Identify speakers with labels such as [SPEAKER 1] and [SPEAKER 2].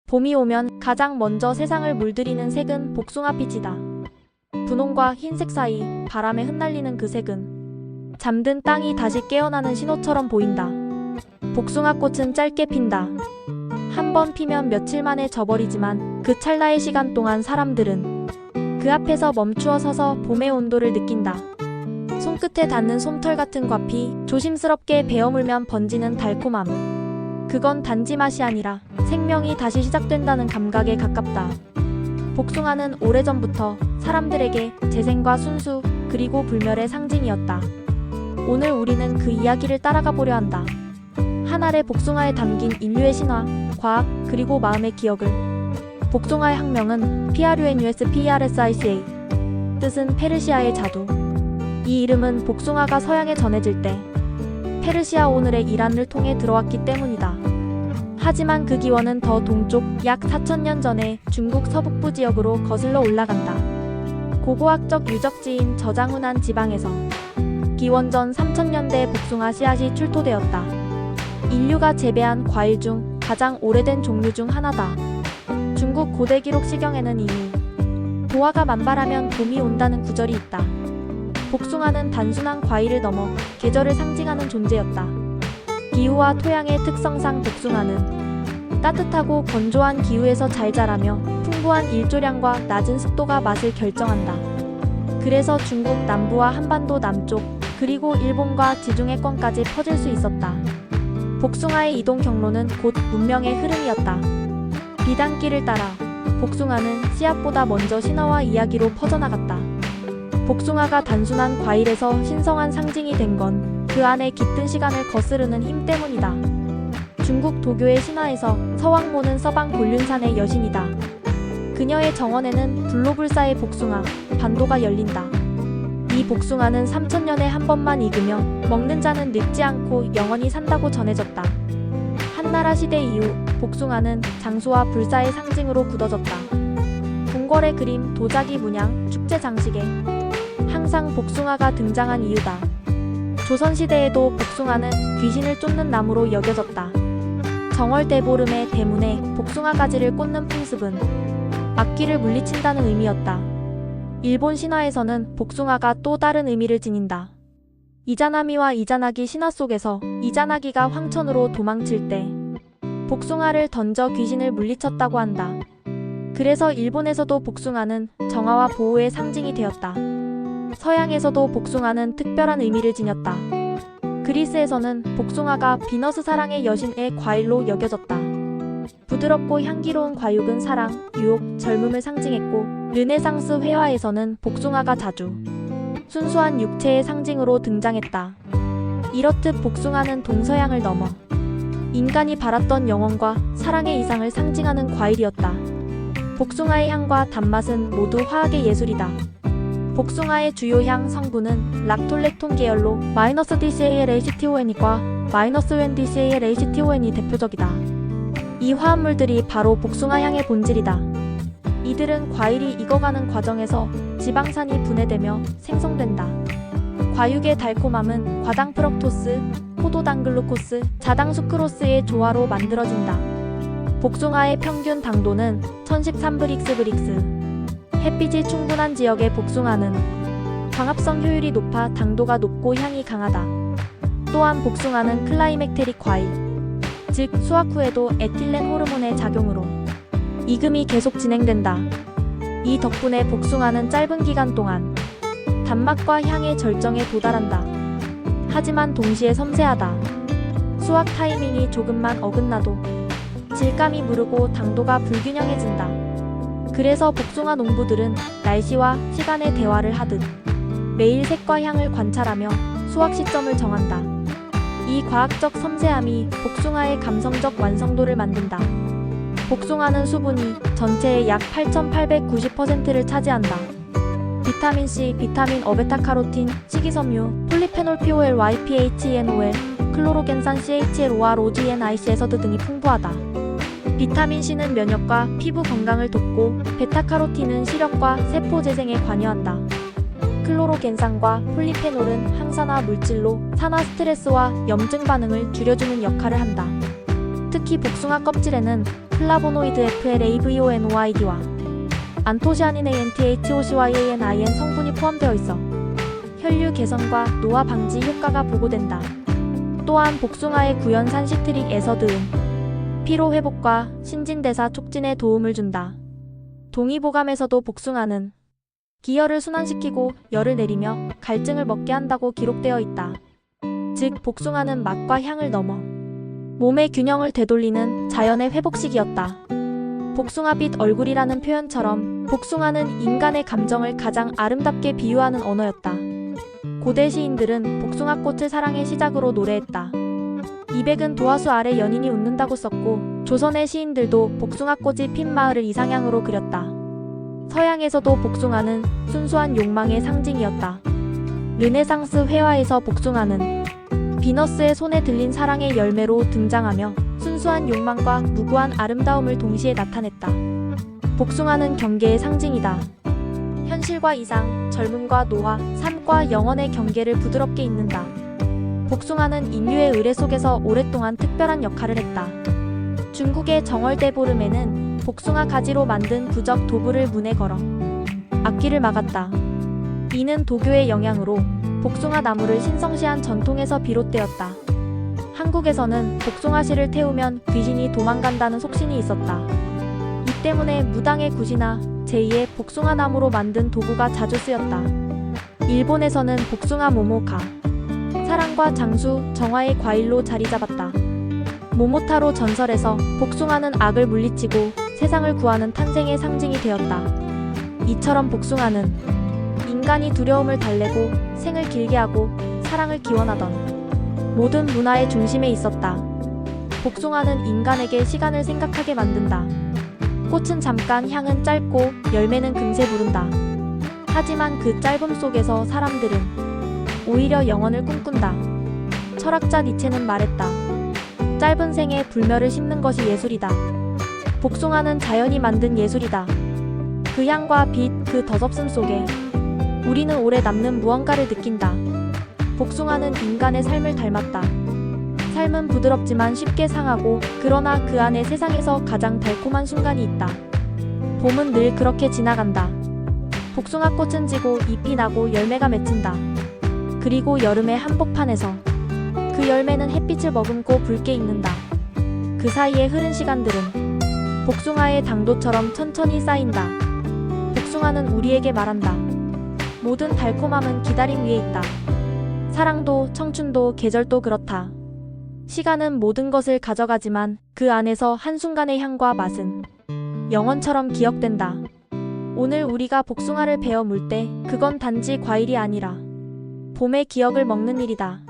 [SPEAKER 1] 봄이 오면 가장 먼저 세상을 물들이는 색은 복숭아빛이다. 분홍과 흰색 사이 바람에 흩날리는 그 색은 잠든 땅이 다시 깨어나는 신호처럼 보인다. 복숭아꽃은 짧게 핀다. 한 번 피면 며칠 만에 져버리지만 그 찰나의 시간 동안 사람들은 그 앞에서 멈추어 서서 봄의 온도를 느낀다. 손끝에 닿는 솜털 같은 과피, 조심스럽게 베어물면 번지는 달콤함. 그건 단지 맛이 아니라 생명이 다시 시작된다는 감각에 가깝다. 복숭아는 오래전부터 사람들에게 재생과 순수, 그리고 불멸의 상징이었다. 오늘 우리는 그 이야기를 따라가 보려 한다. 한 알의 복숭아에 담긴 인류의 신화, 과학, 그리고 마음의 기억을. 복숭아의 학명은 PRUNUSPERSICA. 뜻은 페르시아의 자두. 이 이름은 복숭아가 서양에 전해질 때 페르시아 오늘의 이란을 통해 들어왔기 때문이다. 하지만 그 기원은 더 동쪽 약 4000년 전에 중국 서북부 지역으로 거슬러 올라간다. 고고학적 유적지인 저장훈안 지방에서 기원전 3000년대 복숭아 씨앗이 출토되었다. 인류가 재배한 과일 중 가장 오래된 종류 중 하나다. 중국 고대 기록 시경에는 이미 도화가 만발하면 봄이 온다는 구절이 있다. 복숭아는 단순한 과일을 넘어 계절을 상징하는 존재였다. 기후와 토양의 특성상 복숭아는 따뜻하고 건조한 기후에서 잘 자라며 풍부한 일조량과 낮은 습도가 맛을 결정한다. 그래서 중국 남부와 한반도 남쪽, 그리고 일본과 지중해권까지 퍼질 수 있었다. 복숭아의 이동 경로는 곧 문명의 흐름이었다. 비단길을 따라 복숭아는 씨앗보다 먼저 신화와 이야기로 퍼져나갔다. 복숭아가 단순한 과일에서 신성한 상징이 된 건 그 안에 깃든 시간을 거스르는 힘 때문이다. 중국 도교의 신화에서 서왕모는 서방 곤륜산의 여신이다. 그녀의 정원에는 불로불사의 복숭아, 반도가 열린다. 이 복숭아는 3000년에 한 번만 익으며 먹는 자는 늙지 않고 영원히 산다고 전해졌다. 한나라 시대 이후 복숭아는 장수와 불사의 상징으로 굳어졌다. 궁궐의 그림, 도자기 문양, 축제 장식에 항상 복숭아가 등장한 이유다. 조선시대에도 복숭아는 귀신을 쫓는 나무로 여겨졌다. 정월대보름의 대문에 복숭아 가지를 꽂는 풍습은 악귀를 물리친다는 의미였다. 일본 신화에서는 복숭아가 또 다른 의미를 지닌다. 이자나미와 이자나기 신화 속에서 이자나기가 황천으로 도망칠 때 복숭아를 던져 귀신을 물리쳤다고 한다. 그래서 일본에서도 복숭아는 정화와 보호의 상징이 되었다. 서양에서도 복숭아는 특별한 의미를 지녔다. 그리스에서는 복숭아가 비너스 사랑의 여신의 과일로 여겨졌다. 부드럽고 향기로운 과육은 사랑, 유혹, 젊음을 상징했고 르네상스 회화에서는 복숭아가 자주 순수한 육체의 상징으로 등장했다. 이렇듯 복숭아는 동서양을 넘어 인간이 바랐던 영혼과 사랑의 이상을 상징하는 과일이었다. 복숭아의 향과 단맛은 모두 화학의 예술이다. 복숭아의 주요 향 성분은 락톨렉톤 계열로 -DCALACTON과 -1DCALACTON이 대표적이다. 이 화합물들이 바로 복숭아 향의 본질이다. 이들은 과일이 익어가는 과정에서 지방산이 분해되며 생성된다. 과육의 달콤함은 과당 프럭토스, 포도당 글루코스, 자당 수크로스의 조화로 만들어진다. 복숭아의 평균 당도는 1013브릭스. 햇빛이 충분한 지역의 복숭아는 광합성 효율이 높아 당도가 높고 향이 강하다. 또한 복숭아는 클라이맥테릭 과일, 즉 수확 후에도 에틸렌 호르몬의 작용으로 익음이 계속 진행된다. 이 덕분에 복숭아는 짧은 기간 동안 단맛과 향의 절정에 도달한다. 하지만 동시에 섬세하다. 수확 타이밍이 조금만 어긋나도 질감이 무르고 당도가 불균형해진다. 그래서 복숭아 농부들은 날씨와 시간의 대화를 하듯 매일 색과 향을 관찰하며 수확 시점을 정한다. 이 과학적 섬세함이 복숭아의 감성적 완성도를 만든다. 복숭아는 수분이 전체의 약 8890%를 차지한다. 비타민C, 비타민 어베타카로틴, 식이섬유, 폴리페놀 POLY, PHENOL, 클로로겐산 CHLOR, OGNIC에서드 등이 풍부하다. 비타민C는 면역과 피부 건강을 돕고 베타카로틴은 시력과 세포 재생에 관여한다. 클로로겐산과 폴리페놀은 항산화 물질로 산화 스트레스와 염증 반응을 줄여주는 역할을 한다. 특히 복숭아 껍질에는 플라보노이드 FLAVONOID와 안토시아닌 ANTHOCYANIN 성분이 포함되어 있어 혈류 개선과 노화 방지 효과가 보고된다. 또한 복숭아의 구연산 시트릭 애서드은 피로 회복과 신진대사 촉진에 도움을 준다. 동의보감에서도 복숭아는 기혈을 순환시키고 열을 내리며 갈증을 먹게 한다고 기록되어 있다. 즉 복숭아는 맛과 향을 넘어 몸의 균형을 되돌리는 자연의 회복식이었다. 복숭아빛 얼굴이라는 표현처럼 복숭아는 인간의 감정을 가장 아름답게 비유하는 언어였다. 고대 시인들은 복숭아꽃을 사랑의 시작으로 노래했다. 이백은 도화수 아래 연인이 웃는다고 썼고 조선의 시인들도 복숭아꽃이 핀 마을을 이상향으로 그렸다. 서양에서도 복숭아는 순수한 욕망의 상징이었다. 르네상스 회화에서 복숭아는 비너스의 손에 들린 사랑의 열매로 등장하며 순수한 욕망과 무구한 아름다움을 동시에 나타냈다. 복숭아는 경계의 상징이다. 현실과 이상, 젊음과 노화, 삶과 영혼의 경계를 부드럽게 잇는다. 복숭아는 인류의 의례 속에서 오랫동안 특별한 역할을 했다. 중국의 정월대보름에는 복숭아 가지로 만든 부적 도부를 문에 걸어 악귀를 막았다. 이는 도교의 영향으로 복숭아 나무를 신성시한 전통에서 비롯되었다. 한국에서는 복숭아씨를 태우면 귀신이 도망간다는 속신이 있었다. 이 때문에 무당의 굿이나 제2의 복숭아 나무로 만든 도구가 자주 쓰였다. 일본에서는 복숭아 모모가 사랑과 장수, 정화의 과일로 자리잡았다. 모모타로 전설에서 복숭아는 악을 물리치고 세상을 구하는 탄생의 상징이 되었다. 이처럼 복숭아는 인간이 두려움을 달래고 생을 길게 하고 사랑을 기원하던 모든 문화의 중심에 있었다. 복숭아는 인간에게 시간을 생각하게 만든다. 꽃은 잠깐, 향은 짧고 열매는 금세 부른다. 하지만 그 짧음 속에서 사람들은 오히려 영원을 꿈꾼다. 철학자 니체는 말했다. 짧은 생에 불멸을 심는 것이 예술이다. 복숭아는 자연이 만든 예술이다. 그 향과 빛, 그 덧없음 속에 우리는 오래 남는 무언가를 느낀다. 복숭아는 인간의 삶을 닮았다. 삶은 부드럽지만 쉽게 상하고 그러나 그 안에 세상에서 가장 달콤한 순간이 있다. 봄은 늘 그렇게 지나간다. 복숭아꽃은 지고 잎이 나고 열매가 맺힌다. 그리고 여름의 한복판에서 그 열매는 햇빛을 머금고 붉게 익는다. 그 사이에 흐른 시간들은 복숭아의 당도처럼 천천히 쌓인다. 복숭아는 우리에게 말한다. 모든 달콤함은 기다림 위에 있다. 사랑도, 청춘도, 계절도 그렇다. 시간은 모든 것을 가져가지만 그 안에서 한순간의 향과 맛은 영원처럼 기억된다. 오늘 우리가 복숭아를 베어 물 때 그건 단지 과일이 아니라 봄의 기억을 먹는 일이다.